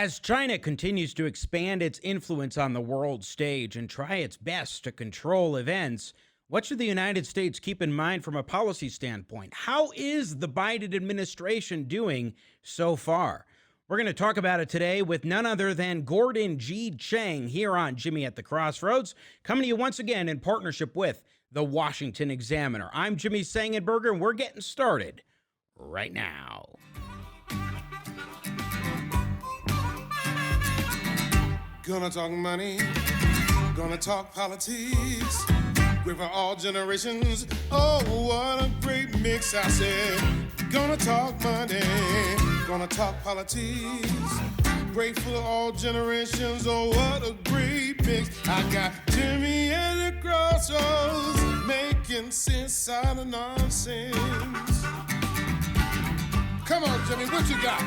As China continues to expand its influence on the world stage and try its best to control events, what should the United States keep in mind from a policy standpoint? How is the Biden administration doing so far? We're going to talk about it today with none other than Gordon G. Chang here on Jimmy at the Crossroads, coming to you once again in partnership with the Washington Examiner. I'm Jimmy Sengenberger, and we're getting started right now. Gonna talk money, gonna talk politics, great for all generations. Oh, what a great mix, I said. Gonna talk money, gonna talk politics, great for all generations. Oh, what a great mix. I got Jimmy at the crossroads, making sense out of nonsense. Come on, Jimmy, what you got?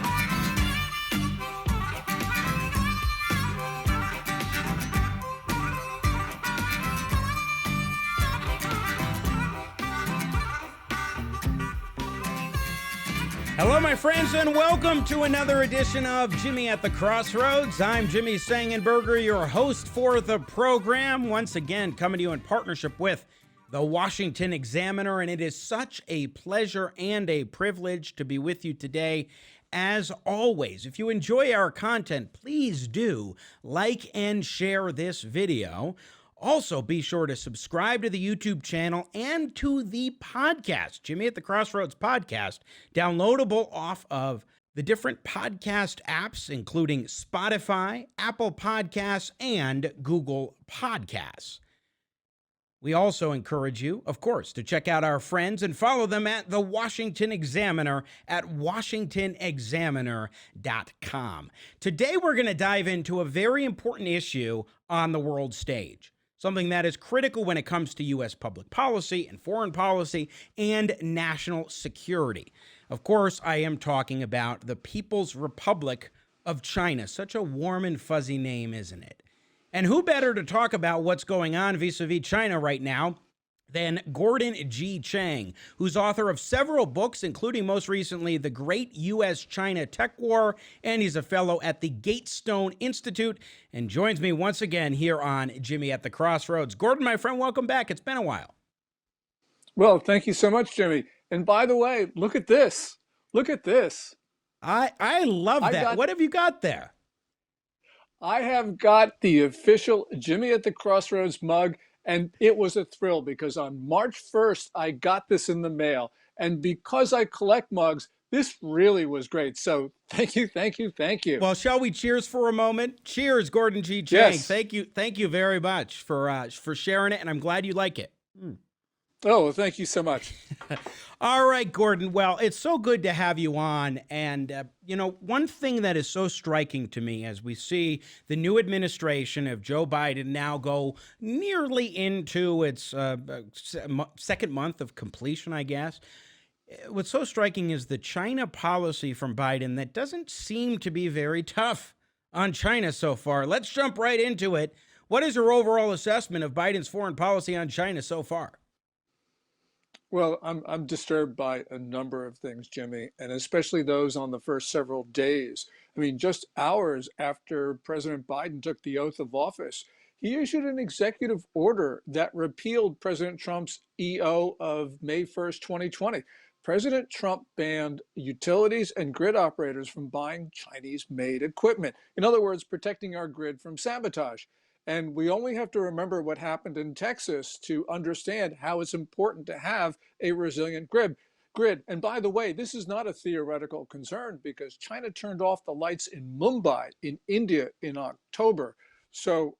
Hello, my friends, and welcome to another edition of Jimmy at the Crossroads. I'm Jimmy Sengenberger, your host for the program, once again coming to you in partnership with the Washington Examiner, and it is such a pleasure and a privilege to be with you today. As always, if you enjoy our content, please do like and share this video. Also, be sure to subscribe to the YouTube channel and to the podcast, Jimmy at the Crossroads podcast, downloadable off of the different podcast apps, including Spotify, Apple Podcasts, and Google Podcasts. We also encourage you, of course, to check out our friends and follow them at the Washington Examiner at washingtonexaminer.com. Today, we're going to dive into a very important issue on the world stage. Something that is critical when it comes to U.S. public policy and foreign policy and national security. Of course, I am talking about the People's Republic of China. Such a warm and fuzzy name, isn't it? And who better to talk about what's going on vis-a-vis China right now than Gordon G. Chang, who's author of several books, including most recently The Great U.S.-China Tech War, and he's a fellow at the Gatestone Institute, and joins me once again here on Jimmy at the Crossroads. Gordon, my friend, welcome back. It's been a while. Well, thank you so much, Jimmy. And by the way, look at this. Look at this. I love that. What have you got there? I have got the official Jimmy at the Crossroads mug. And it was a thrill because on March 1st, I got this in the mail. And because I collect mugs, this really was great. So thank you, thank you, thank you. Well, shall we cheers for a moment? Cheers, Gordon G. Chang. Yes. Thank you very much for sharing it, and I'm glad you like it. Oh, well, thank you so much. All right, Gordon. Well, it's so good to have you on. And, one thing that is so striking to me as we see the new administration of Joe Biden now go nearly into its second month of completion, I guess. What's so striking is the China policy from Biden that doesn't seem to be very tough on China so far. Let's jump right into it. What is your overall assessment of Biden's foreign policy on China so far? Well, I'm disturbed by a number of things, Jimmy, and especially those on the first several days. I mean, just hours after President Biden took the oath of office, he issued an executive order that repealed President Trump's EO of May 1st, 2020. President Trump banned utilities and grid operators from buying Chinese-made equipment. In other words, protecting our grid from sabotage. And we only have to remember what happened in Texas to understand how it's important to have a resilient grid. And by the way, this is not a theoretical concern because China turned off the lights in Mumbai, in India, in October. So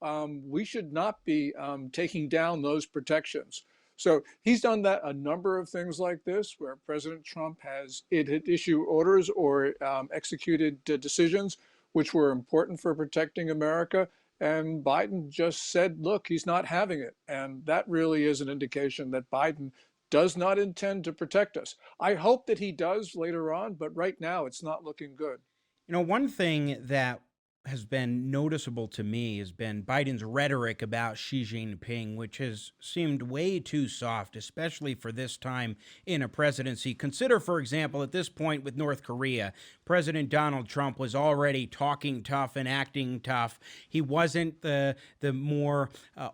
we should not be taking down those protections. So he's done that a number of things like this, where President Trump has issued orders or executed decisions which were important for protecting America. And Biden just said, look, he's not having it. And that really is an indication that Biden does not intend to protect us. I hope that he does later on, but right now it's not looking good. One thing that has been noticeable to me has been Biden's rhetoric about Xi Jinping, which has seemed way too soft, especially for this time in a presidency. Consider, for example, at this point with North Korea, President Donald Trump was already talking tough and acting tough. He wasn't the more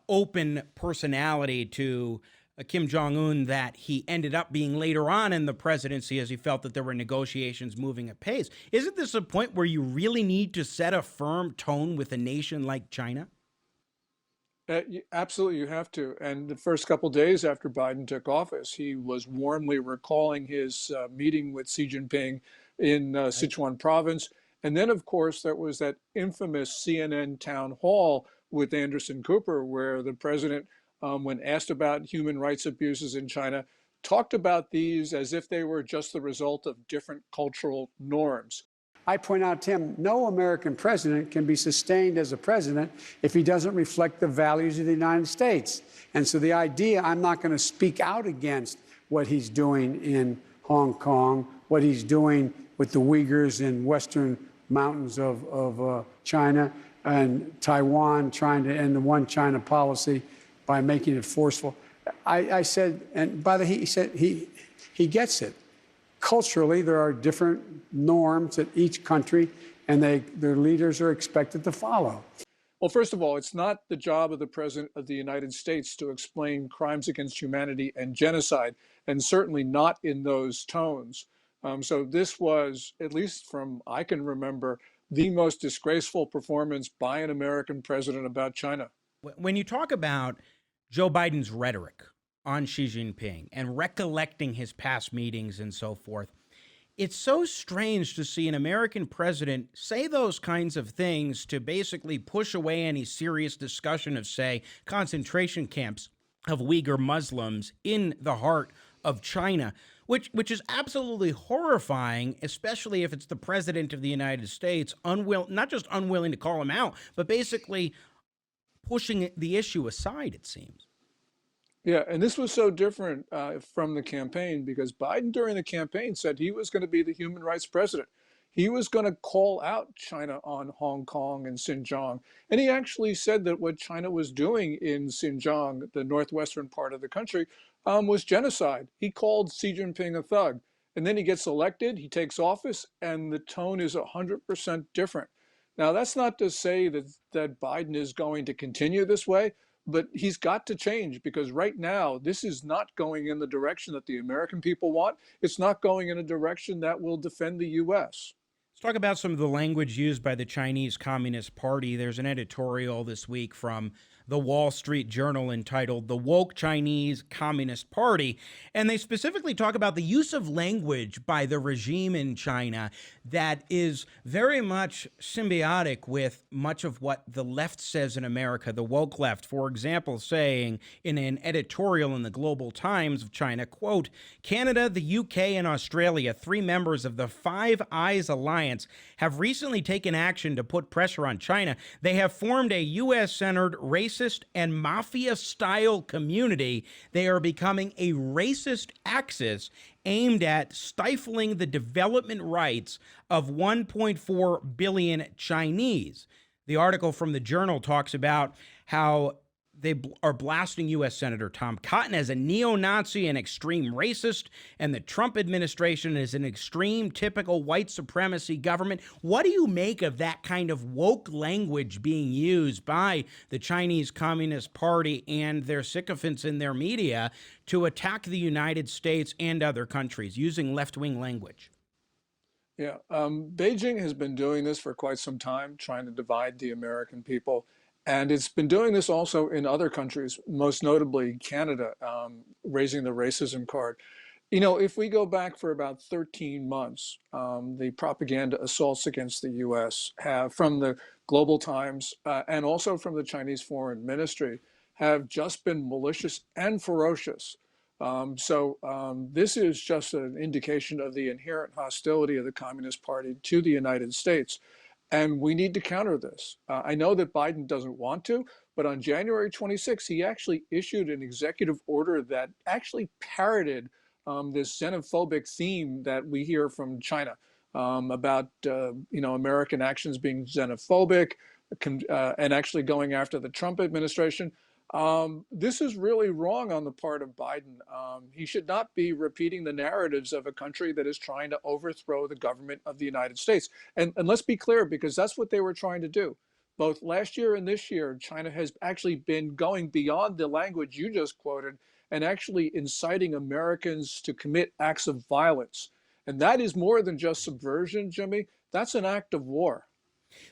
open personality to Kim Jong-un that he ended up being later on in the presidency, as he felt that there were negotiations moving at pace. Isn't this a point where you really need to set a firm tone with a nation like China? Absolutely, you have to. And the first couple of days after Biden took office, he was warmly recalling his meeting with Xi Jinping in Sichuan province. And then, of course, there was that infamous CNN town hall with Anderson Cooper, where the president, when asked about human rights abuses in China, talked about these as if they were just the result of different cultural norms. I point out to him, no American president can be sustained as a president if he doesn't reflect the values of the United States. And so the idea, I'm not going to speak out against what he's doing in Hong Kong, what he's doing with the Uyghurs in western mountains of China, and Taiwan trying to end the one China policy by making it forceful. I said, and by the he said he gets it. Culturally, there are different norms at each country, and their leaders are expected to follow. Well, first of all, it's not the job of the President of the United States to explain crimes against humanity and genocide, and certainly not in those tones. So this was, at least from I can remember, the most disgraceful performance by an American president about China. When you talk about Joe Biden's rhetoric on Xi Jinping and recollecting his past meetings and so forth, it's so strange to see an American president say those kinds of things to basically push away any serious discussion of, say, concentration camps of Uyghur Muslims in the heart of China, which is absolutely horrifying, especially if it's the president of the United States, not just unwilling to call him out, but basically pushing the issue aside, it seems. Yeah, and this was so different from the campaign because Biden during the campaign said he was going to be the human rights president. He was going to call out China on Hong Kong and Xinjiang. And he actually said that what China was doing in Xinjiang, the northwestern part of the country, was genocide. He called Xi Jinping a thug. And then he gets elected, he takes office, and the tone is 100% different. Now, that's not to say that Biden is going to continue this way, but he's got to change because right now, this is not going in the direction that the American people want. It's not going in a direction that will defend the U.S. Let's talk about some of the language used by the Chinese Communist Party. There's an editorial this week from the Wall Street Journal entitled "The Woke Chinese Communist Party," and they specifically talk about the use of language by the regime in China that is very much symbiotic with much of what the left says in America, the woke left. For example, saying in an editorial in the Global Times of China, quote, "Canada, the UK, and Australia, 3 members of the Five Eyes Alliance, have recently taken action to put pressure on China. They have formed a U.S.-centered racist and mafia-style community. They are becoming a racist axis aimed at stifling the development rights of 1.4 billion Chinese." The article from the Journal talks about how they are blasting U.S. Senator Tom Cotton as a neo-Nazi and extreme racist, and the Trump administration is an extreme, typical white supremacy government. What do you make of that kind of woke language being used by the Chinese Communist Party and their sycophants in their media to attack the United States and other countries using left-wing language? Yeah, Beijing has been doing this for quite some time, trying to divide the American people. And it's been doing this also in other countries, most notably Canada, raising the racism card. You know, if we go back for about 13 months, the propaganda assaults against the U.S. have, from the Global Times and also from the Chinese Foreign Ministry, have just been malicious and ferocious. This is just an indication of the inherent hostility of the Communist Party to the United States. And we need to counter this. I know that Biden doesn't want to, but on January 26th, he actually issued an executive order that actually parroted this xenophobic theme that we hear from China. about American actions being xenophobic, and actually going after the Trump administration. This is really wrong on the part of Biden. He should not be repeating the narratives of a country that is trying to overthrow the government of the United States. And let's be clear, because that's what they were trying to do. Both last year and this year, China has actually been going beyond the language you just quoted and actually inciting Americans to commit acts of violence. And that is more than just subversion, Jimmy. That's an act of war.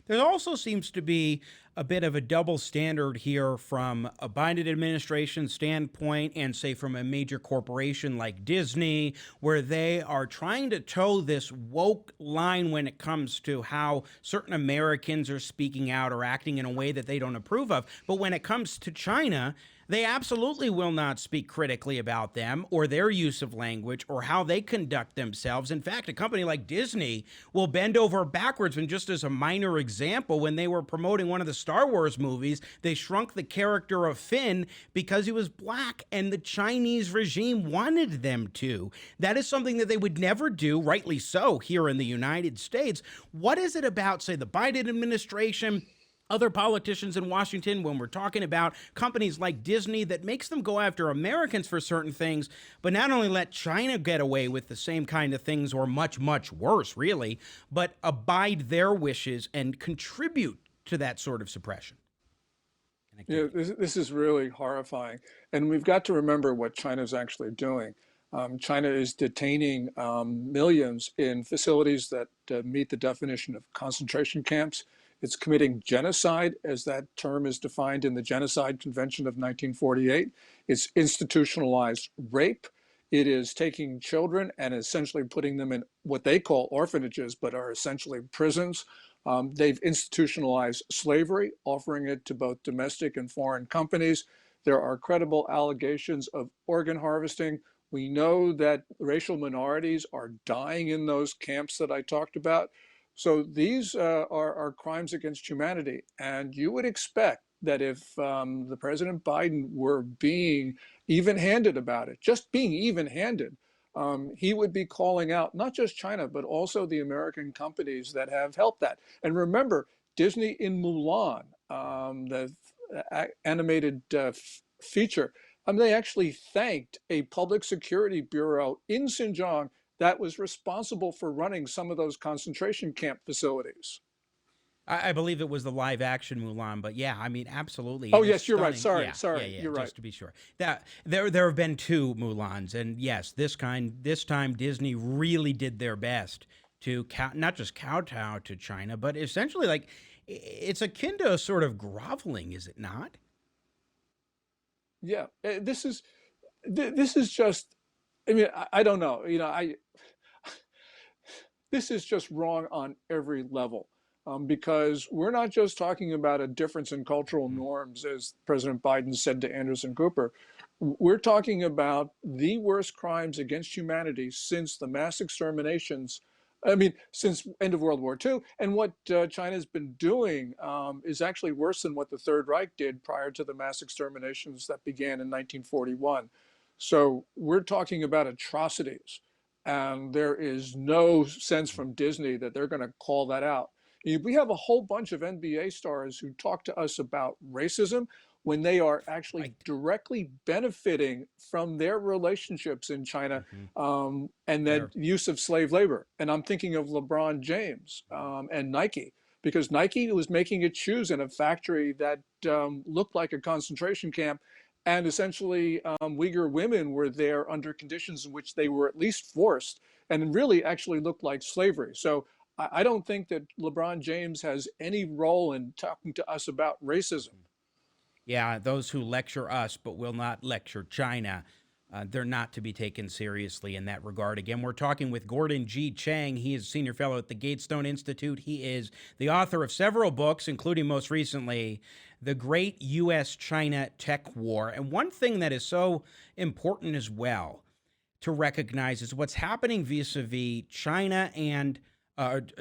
There also seems to be a bit of a double standard here from a Biden administration standpoint and, say, from a major corporation like Disney, where they are trying to toe this woke line when it comes to how certain Americans are speaking out or acting in a way that they don't approve of. But when it comes to China, they absolutely will not speak critically about them or their use of language or how they conduct themselves. In fact, a company like Disney will bend over backwards. And just as a minor example, when they were promoting one of the Star Wars movies, they shrunk the character of Finn because he was black and the Chinese regime wanted them to. That is something that they would never do, rightly so, here in the United States. What is it about, say, the Biden administration, other politicians in Washington, when we're talking about companies like Disney, that makes them go after Americans for certain things, but not only let China get away with the same kind of things, or much, much worse, really, but abide their wishes and contribute to that sort of suppression? Yeah, this is really horrifying. And we've got to remember what China's actually doing. China is detaining millions in facilities that meet the definition of concentration camps. It's committing genocide, as that term is defined in the Genocide Convention of 1948. It's institutionalized rape. It is taking children and essentially putting them in what they call orphanages, but are essentially prisons. They've institutionalized slavery, offering it to both domestic and foreign companies. There are credible allegations of organ harvesting. We know that racial minorities are dying in those camps that I talked about. So these are crimes against humanity. And you would expect that if the President Biden were being even-handed about it, just being even-handed, he would be calling out not just China, but also the American companies that have helped that. And remember, Disney in Mulan, the animated feature, they actually thanked a public security bureau in Xinjiang that was responsible for running some of those concentration camp facilities. I believe it was the live action Mulan, but yeah, I mean, absolutely. Oh, yes, you're right. Sorry, Yeah, you're right. Just to be sure. That there have been two Mulans, and yes, this time Disney really did their best to not just kowtow to China, but essentially, like, it's akin to a sort of groveling, is it not? Yeah, this is just, I mean, I don't know. This is just wrong on every level, because we're not just talking about a difference in cultural norms, as President Biden said to Anderson Cooper. We're talking about the worst crimes against humanity since the mass exterminations. I mean, since end of World War II. And what China's been doing is actually worse than what the Third Reich did prior to the mass exterminations that began in 1941. So we're talking about atrocities. And there is no sense from Disney that they're going to call that out. We have a whole bunch of NBA stars who talk to us about racism when they are actually directly benefiting from their relationships in China, and that use of slave labor. And I'm thinking of LeBron James and Nike, because Nike was making its shoes in a factory that looked like a concentration camp. And essentially, Uyghur women were there under conditions in which they were at least forced, and really actually looked like slavery. So I don't think that LeBron James has any role in talking to us about racism. Yeah, those who lecture us but will not lecture China, they're not to be taken seriously in that regard. Again, we're talking with Gordon G. Chang. He is Senior Fellow at the Gatestone Institute. He is the author of several books, including most recently, The Great U.S.-China Tech War. And one thing that is so important as well to recognize is what's happening vis-a-vis China and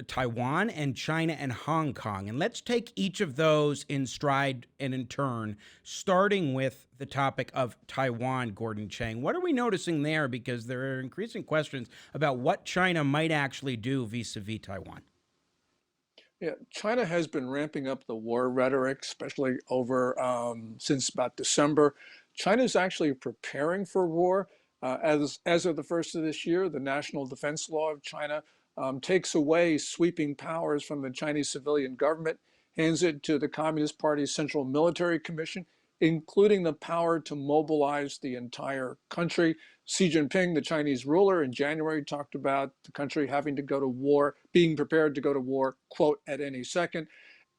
Taiwan and China and Hong Kong. And let's take each of those in stride and in turn, starting with the topic of Taiwan, Gordon Chang. What are we noticing there? Because there are increasing questions about what China might actually do vis-a-vis Taiwan. Yeah, China has been ramping up the war rhetoric, especially over since about December. China is actually preparing for war. As of the first of this year, the National Defense Law of China takes away sweeping powers from the Chinese civilian government, hands it to the Communist Party's Central Military Commission, including the power to mobilize the entire country. Xi Jinping, the Chinese ruler, in January talked about the country having to go to war, being prepared to go to war, quote, at any second.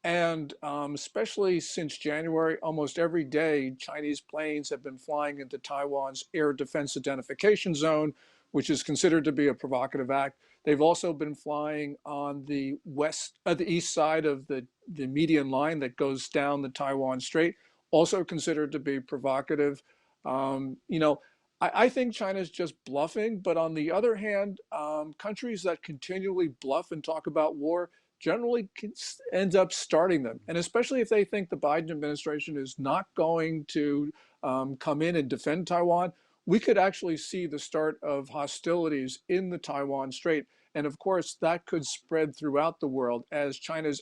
And especially since January, almost every day, Chinese planes have been flying into Taiwan's Air Defense Identification Zone, which is considered to be a provocative act. They've also been flying on the east side of the median line that goes down the Taiwan Strait, also considered to be provocative. I think China's just bluffing, but on the other hand, countries that continually bluff and talk about war generally end up starting them. And especially if they think the Biden administration is not going to come in and defend Taiwan, we could actually see the start of hostilities in the Taiwan Strait. And of course, that could spread throughout the world as China's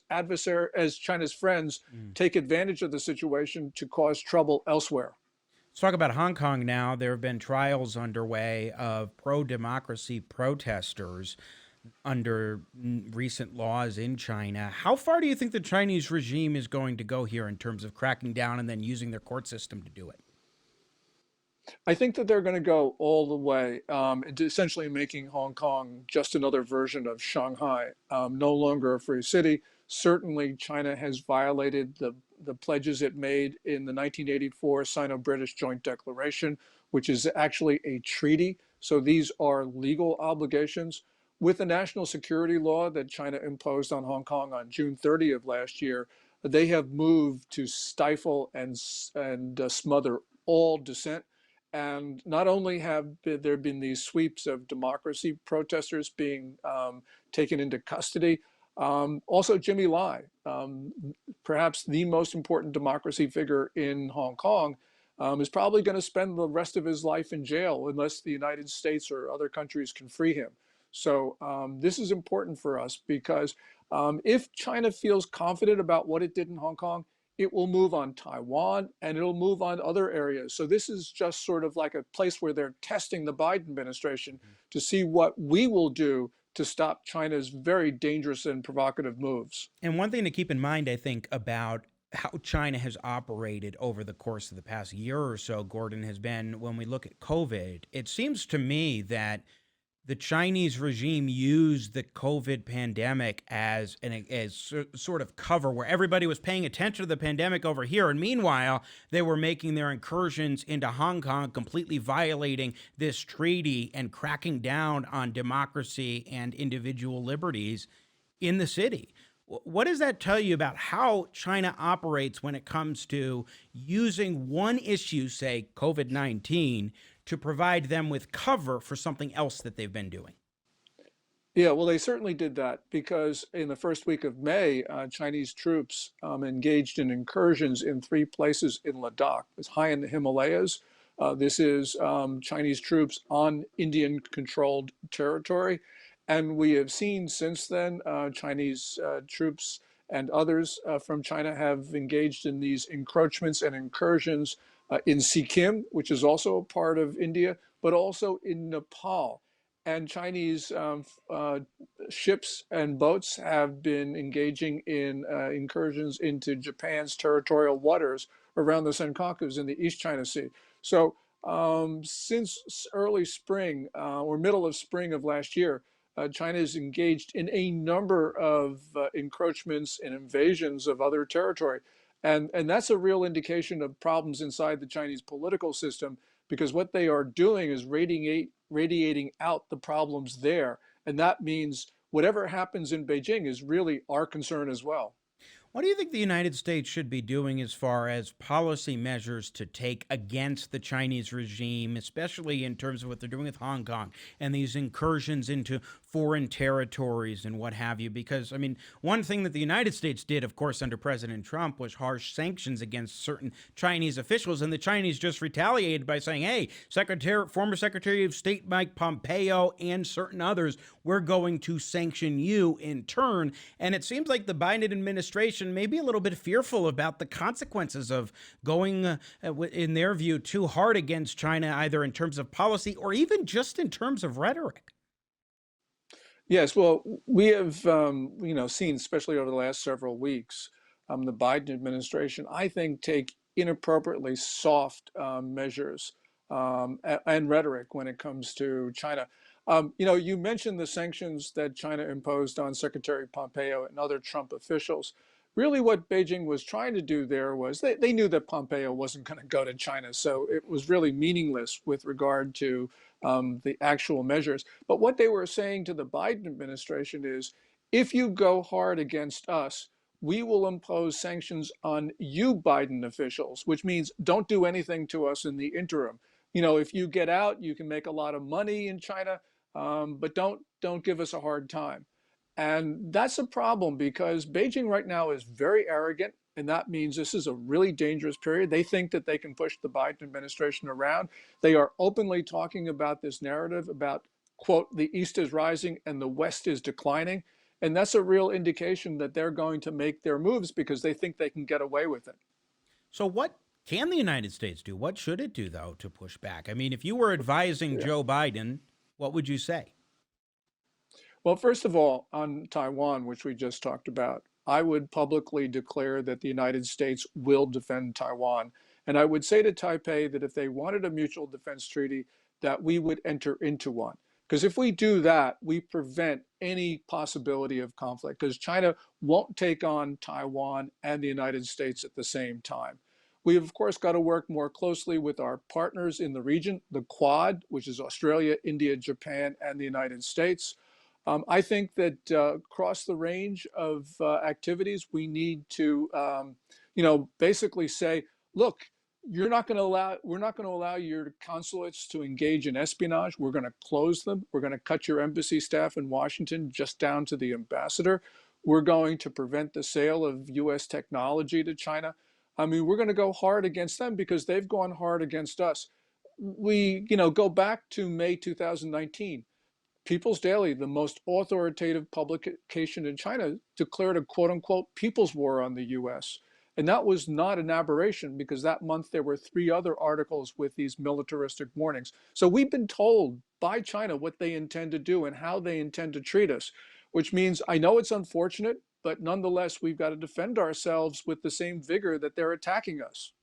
friends take advantage of the situation to cause trouble elsewhere. Let's talk about Hong Kong now. There have been trials underway of pro-democracy protesters under recent laws in China. How far do you think the Chinese regime is going to go here in terms of cracking down and then using their court system to do it? I think that they're going to go all the way, essentially making Hong Kong just another version of Shanghai, no longer a free city. Certainly, China has violated the pledges it made in the 1984 Sino-British Joint Declaration, which is actually a treaty. So these are legal obligations. With the national security law that China imposed on Hong Kong on June 30 of last year, they have moved to stifle and smother all dissent. And not only have there been these sweeps of democracy protesters being taken into custody, also Jimmy Lai, perhaps the most important democracy figure in Hong Kong, is probably going to spend the rest of his life in jail unless the United States or other countries can free him. So this is important for us because if China feels confident about what it did in Hong Kong, it will move on Taiwan and it'll move on other areas. So this is just sort of like a place where they're testing the Biden administration to see what we will do to stop China's very dangerous and provocative moves. And one thing to keep in mind, I think, about how China has operated over the course of the past year or so, Gordon, has been when we look at COVID, it seems to me that the Chinese regime used the COVID pandemic as sort of cover where everybody was paying attention to the pandemic over here. And meanwhile, they were making their incursions into Hong Kong, completely violating this treaty and cracking down on democracy and individual liberties in the city. What does that tell you about how China operates when it comes to using one issue, say COVID-19, to provide them with cover for something else that they've been doing? Yeah, well, they certainly did that because in the first week of May, Chinese troops engaged in incursions in 3 places in Ladakh. It's high in the Himalayas. This is Chinese troops on Indian-controlled territory. And we have seen since then, Chinese troops and others from China have engaged in these encroachments and incursions in Sikkim, which is also a part of India, but also in Nepal. And Chinese ships and boats have been engaging in incursions into Japan's territorial waters around the Senkakus in the East China Sea. So since early spring or middle of spring of last year, China is engaged in a number of encroachments and invasions of other territory. And that's a real indication of problems inside the Chinese political system, because what they are doing is radiating out the problems there. And that means whatever happens in Beijing is really our concern as well. What do you think the United States should be doing as far as policy measures to take against the Chinese regime, especially in terms of what they're doing with Hong Kong and these incursions into foreign territories and what have you? Because, I mean, one thing that the United States did, of course, under President Trump was harsh sanctions against certain Chinese officials, and the Chinese just retaliated by saying, hey, former Secretary of State Mike Pompeo and certain others, we're going to sanction you in turn. And it seems like the Biden administration may be a little bit fearful about the consequences of going, in their view, too hard against China, either in terms of policy or even just in terms of rhetoric. Yes, well, we have, seen, especially over the last several weeks, the Biden administration, I think, take inappropriately soft measures and rhetoric when it comes to China. You mentioned the sanctions that China imposed on Secretary Pompeo and other Trump officials. Really, what Beijing was trying to do there was they knew that Pompeo wasn't going to go to China, so it was really meaningless with regard to the actual measures. But what they were saying to the Biden administration is, if you go hard against us, we will impose sanctions on you, Biden officials, which means don't do anything to us in the interim. If you get out, you can make a lot of money in China, but don't give us a hard time. And that's a problem because Beijing right now is very arrogant. And that means this is a really dangerous period. They think that they can push the Biden administration around. They are openly talking about this narrative about, quote, the East is rising and the West is declining. And that's a real indication that they're going to make their moves because they think they can get away with it. So, what can the United States do? What should it do, though, to push back? I mean, if you were advising Joe Biden, what would you say? Well, first of all, on Taiwan, which we just talked about, I would publicly declare that the United States will defend Taiwan. And I would say to Taipei that if they wanted a mutual defense treaty, that we would enter into one. Because if we do that, we prevent any possibility of conflict, because China won't take on Taiwan and the United States at the same time. We've, of course, got to work more closely with our partners in the region, the Quad, which is Australia, India, Japan, and the United States. I think that across the range of activities, we need to, basically say, look, we're not going to allow your consulates to engage in espionage. We're going to close them. We're going to cut your embassy staff in Washington just down to the ambassador. We're going to prevent the sale of U.S. technology to China. I mean, we're going to go hard against them because they've gone hard against us. We, go back to May 2019. People's Daily, the most authoritative publication in China, declared a quote unquote people's war on the US. And that was not an aberration because that month there were 3 other articles with these militaristic warnings. So we've been told by China what they intend to do and how they intend to treat us, which means I know it's unfortunate, but nonetheless, we've got to defend ourselves with the same vigor that they're attacking us.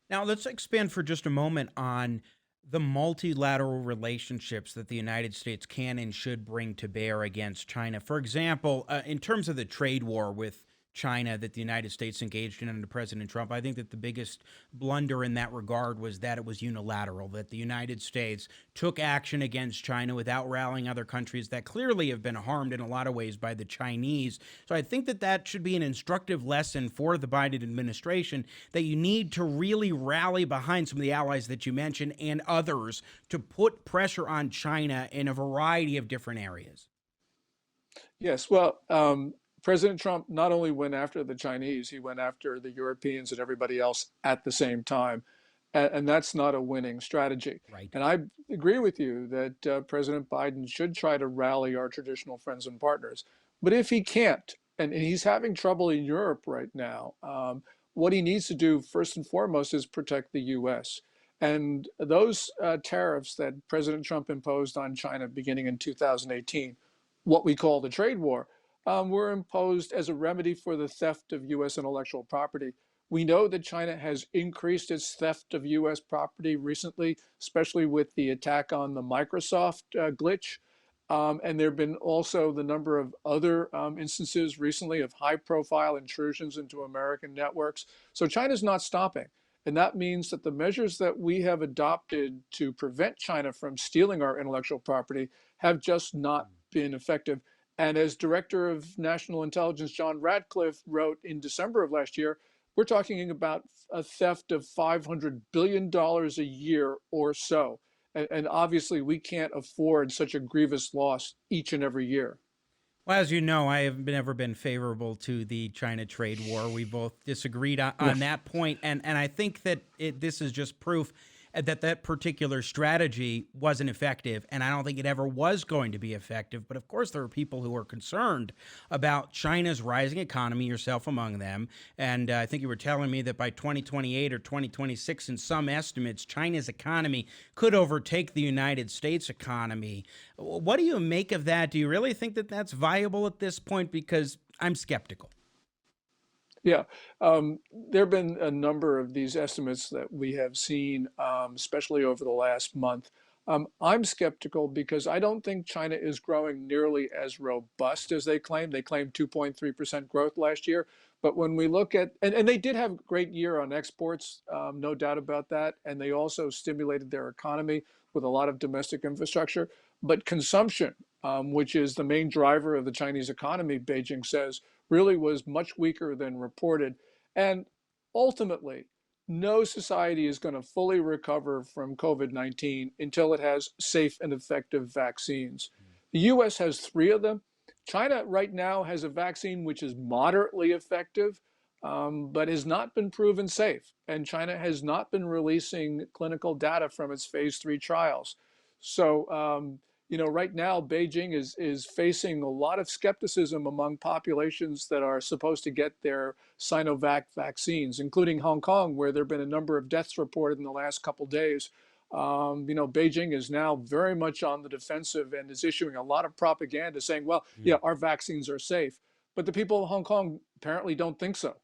Now, let's expand for just a moment on the multilateral relationships that the United States can and should bring to bear against China. For example, in terms of the trade war with China that the United States engaged in under President Trump, I think that the biggest blunder in that regard was that it was unilateral, that the United States took action against China without rallying other countries that clearly have been harmed in a lot of ways by the Chinese. So I think that that should be an instructive lesson for the Biden administration, that you need to really rally behind some of the allies that you mentioned and others to put pressure on China in a variety of different areas. Yes, well, President Trump not only went after the Chinese, he went after the Europeans and everybody else at the same time. And that's not a winning strategy. Right. And I agree with you that President Biden should try to rally our traditional friends and partners. But if he can't, and he's having trouble in Europe right now, what he needs to do first and foremost is protect the US. And those tariffs that President Trump imposed on China beginning in 2018, what we call the trade war, were imposed as a remedy for the theft of U.S. intellectual property. We know that China has increased its theft of U.S. property recently, especially with the attack on the Microsoft glitch. And there have been also the number of other instances recently of high-profile intrusions into American networks. So China's not stopping. And that means that the measures that we have adopted to prevent China from stealing our intellectual property have just not been effective. And as Director of National Intelligence John Ratcliffe wrote in December of last year, we're talking about a theft of $500 billion a year or so. And obviously, we can't afford such a grievous loss each and every year. Well, as you know, I have never been favorable to the China trade war. We both disagreed on that point, and I think that this is just proof that that particular strategy wasn't effective, and I don't think it ever was going to be effective. But of course, there are people who are concerned about China's rising economy, yourself among them. And I think you were telling me that by 2028 or 2026, in some estimates, China's economy could overtake the United States economy. What do you make of that? Do you really think that that's viable at this point? Because I'm skeptical. Yeah, there have been a number of these estimates that we have seen, especially over the last month. I'm skeptical because I don't think China is growing nearly as robust as they claim. They claimed 2.3% growth last year. But when we look at, and they did have a great year on exports, no doubt about that. And they also stimulated their economy with a lot of domestic infrastructure. But consumption, which is the main driver of the Chinese economy, Beijing says, really was much weaker than reported. And ultimately, no society is going to fully recover from COVID-19 until it has safe and effective vaccines. The US has 3 of them. China right now has a vaccine which is moderately effective, but has not been proven safe. And China has not been releasing clinical data from its phase 3 trials. So, right now, Beijing is facing a lot of skepticism among populations that are supposed to get their Sinovac vaccines, including Hong Kong, where there have been a number of deaths reported in the last couple of days. Beijing is now very much on the defensive and is issuing a lot of propaganda saying, well, yeah, our vaccines are safe. But the people of Hong Kong apparently don't think so.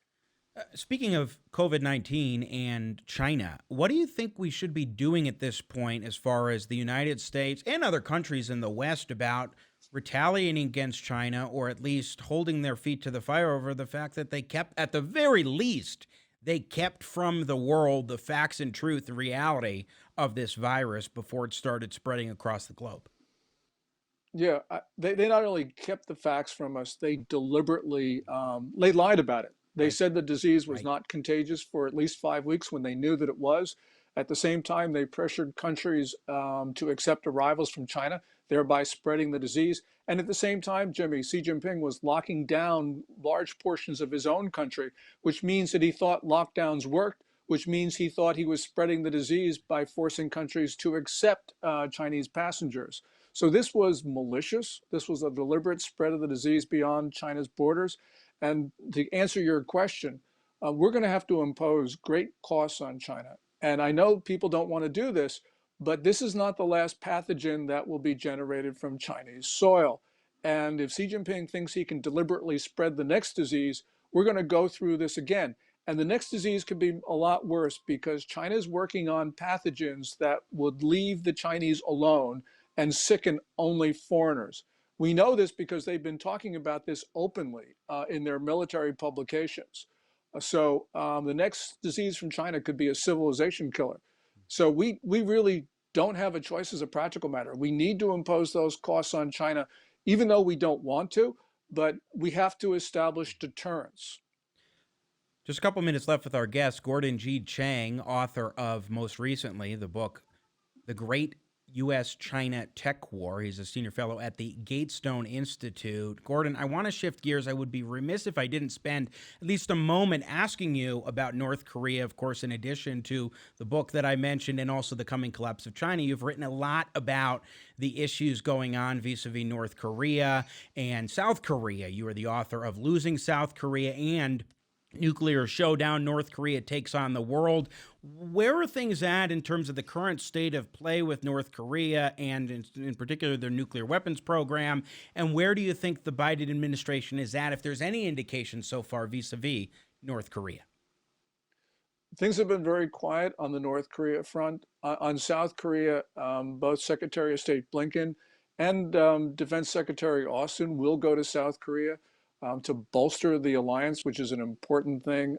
Speaking of COVID-19 and China, what do you think we should be doing at this point as far as the United States and other countries in the West about retaliating against China, or at least holding their feet to the fire over the fact that they kept, at the very least, they kept from the world the facts and truth, the reality of this virus before it started spreading across the globe? Yeah, they not only kept the facts from us, they deliberately they lied about it. They said the disease was not contagious for at least 5 weeks when they knew that it was. At the same time, they pressured countries to accept arrivals from China, thereby spreading the disease. And at the same time, Jimmy, Xi Jinping was locking down large portions of his own country, which means that he thought lockdowns worked, which means he thought he was spreading the disease by forcing countries to accept Chinese passengers. So this was malicious. This was a deliberate spread of the disease beyond China's borders. And to answer your question, we're going to have to impose great costs on China. And I know people don't want to do this, but this is not the last pathogen that will be generated from Chinese soil. And if Xi Jinping thinks he can deliberately spread the next disease, we're going to go through this again. And the next disease could be a lot worse because China is working on pathogens that would leave the Chinese alone and sicken only foreigners. We know this because they've been talking about this openly in their military publications. So the next disease from China could be a civilization killer. So we really don't have a choice as a practical matter. We need to impose those costs on China, even though we don't want to, but we have to establish deterrence. Just a couple minutes left with our guest, Gordon G. Chang, author of, most recently, the book, The Great U.S.-China Tech War. He's a senior fellow at the Gatestone Institute. Gordon, I want to shift gears. I would be remiss if I didn't spend at least a moment asking you about North Korea. Of course, in addition to the book that I mentioned and also The Coming Collapse of China, you've written a lot about the issues going on vis-a-vis North Korea and South Korea. You are the author of Losing South Korea and Nuclear Showdown, North Korea Takes on the World. Where are things at in terms of the current state of play with North Korea and in particular their nuclear weapons program? And where do you think the Biden administration is at, if there's any indication so far vis-a-vis North Korea? Things have been very quiet on the North Korea front. On South Korea, both Secretary of State Blinken and Defense Secretary Austin will go to South Korea to bolster the alliance, which is an important thing.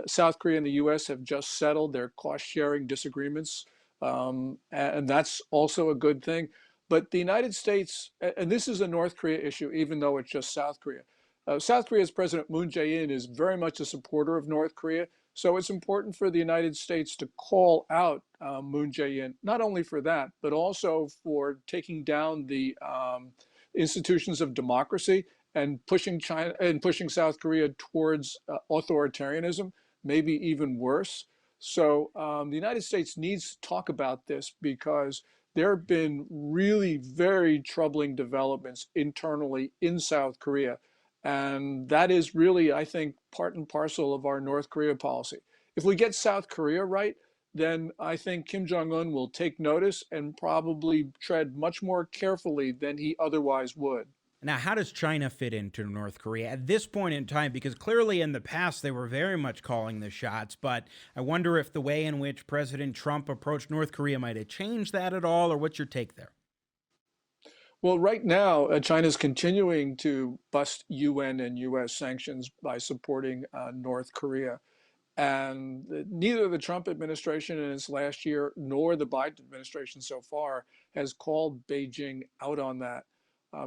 South Korea and the U.S. have just settled their cost-sharing disagreements, and that's also a good thing. But the United States, and this is a North Korea issue, even though it's just South Korea. South Korea's President Moon Jae-in is very much a supporter of North Korea. So it's important for the United States to call out Moon Jae-in, not only for that, but also for taking down the institutions of democracy and pushing China and pushing South Korea towards authoritarianism, maybe even worse. So the United States needs to talk about this because there have been really very troubling developments internally in South Korea. And that is really, I think, part and parcel of our North Korea policy. If we get South Korea right, then I think Kim Jong-un will take notice and probably tread much more carefully than he otherwise would. Now, how does China fit into North Korea at this point in time? Because clearly in the past, they were very much calling the shots, but I wonder if the way in which President Trump approached North Korea might have changed that at all, or what's your take there? Well, right now, China's continuing to bust UN and US sanctions by supporting North Korea. And neither the Trump administration in its last year nor the Biden administration so far has called Beijing out on that.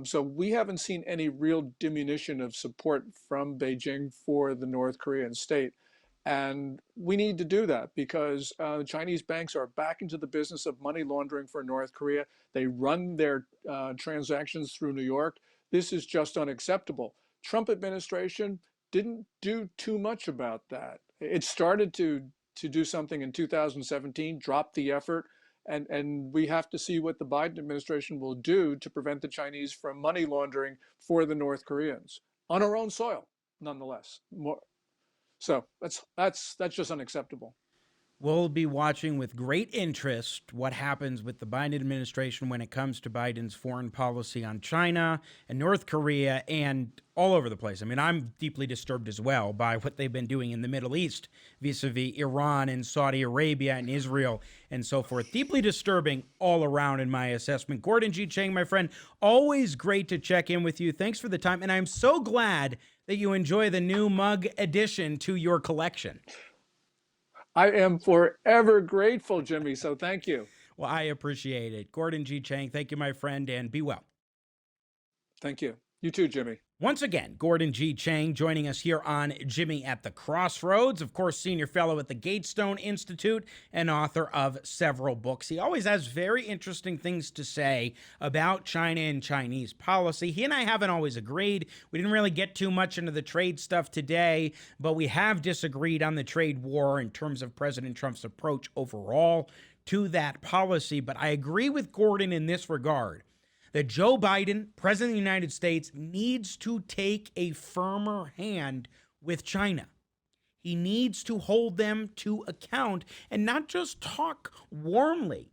So we haven't seen any real diminution of support from Beijing for the North Korean state. And we need to do that because Chinese banks are back into the business of money laundering for North Korea. They run their transactions through New York. This is just unacceptable. Trump administration didn't do too much about that. It started to do something in 2017, dropped the effort, and we have to see what the Biden administration will do to prevent the Chinese from money laundering for the North Koreans on our own soil, nonetheless. So that's just unacceptable. We'll be watching with great interest what happens with the Biden administration when it comes to Biden's foreign policy on China and North Korea and all over the place. I mean, I'm deeply disturbed as well by what they've been doing in the Middle East vis-a-vis Iran and Saudi Arabia and Israel and so forth. Deeply disturbing all around in my assessment. Gordon G. Chang, my friend, always great to check in with you. Thanks for the time. And I'm so glad that you enjoy the new mug addition to your collection. I am forever grateful, Jimmy, so thank you. Well, I appreciate it. Gordon G. Chang, thank you, my friend, and be well. Thank you. You too, Jimmy. Once again, Gordon G. Chang joining us here on Jimmy at the Crossroads, of course, Senior Fellow at the Gatestone Institute and author of several books. He always has very interesting things to say about China and Chinese policy. He and I haven't always agreed. We didn't really get too much into the trade stuff today, but we have disagreed on the trade war in terms of President Trump's approach overall to that policy. But I agree with Gordon in this regard, that Joe Biden, President of the United States, needs to take a firmer hand with China. He needs to hold them to account and not just talk warmly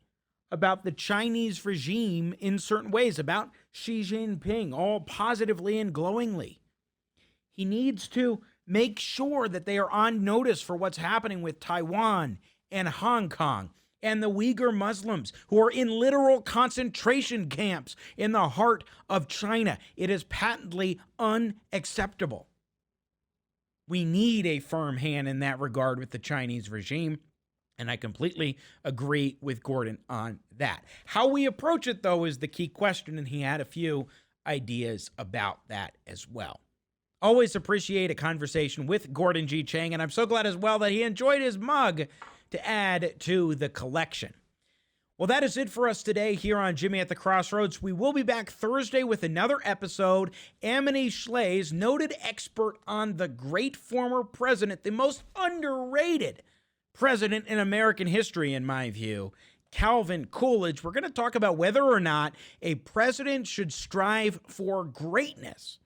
about the Chinese regime in certain ways, about Xi Jinping, all positively and glowingly. He needs to make sure that they are on notice for what's happening with Taiwan and Hong Kong and the Uyghur Muslims who are in literal concentration camps in the heart of China. It is patently unacceptable. We need a firm hand in that regard with the Chinese regime, and I completely agree with Gordon on that. How we approach it, though, is the key question, and he had a few ideas about that as well. Always appreciate a conversation with Gordon G. Chang, and I'm so glad as well that he enjoyed his mug to add to the collection. Well, that is it for us today here on Jimmy at the Crossroads. We will be back Thursday with another episode. Amity Shlaes, noted expert on the great former president, the most underrated president in American history, in my view, Calvin Coolidge. We're going to talk about whether or not a president should strive for greatness.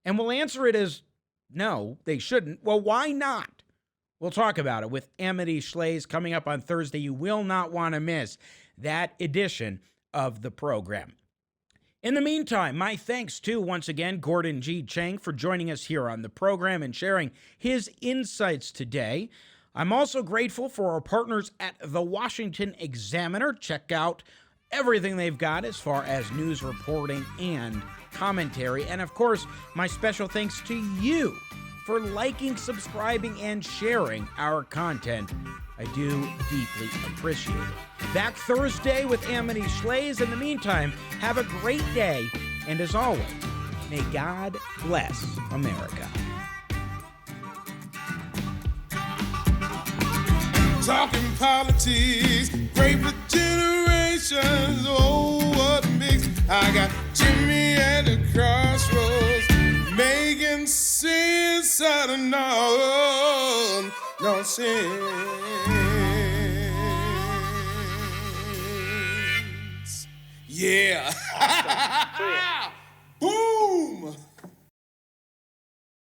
And we'll answer it as, no, they shouldn't. Well, why not? We'll talk about it with Amity Shlaes coming up on Thursday. You will not want to miss that edition of the program. In the meantime, my thanks to, once again, Gordon G. Chang for joining us here on the program and sharing his insights today. I'm also grateful for our partners at the Washington Examiner. Check out everything they've got as far as news reporting and commentary. And of course, my special thanks to you for liking, subscribing, and sharing our content. I do deeply appreciate it. Back Thursday with Amity Schlaze. In the meantime, have a great day. And as always, may God bless America. Talking politics, great for generations. Oh, what a mix. I got Jimmy at the crossroads, making sense out of no sense. Yeah.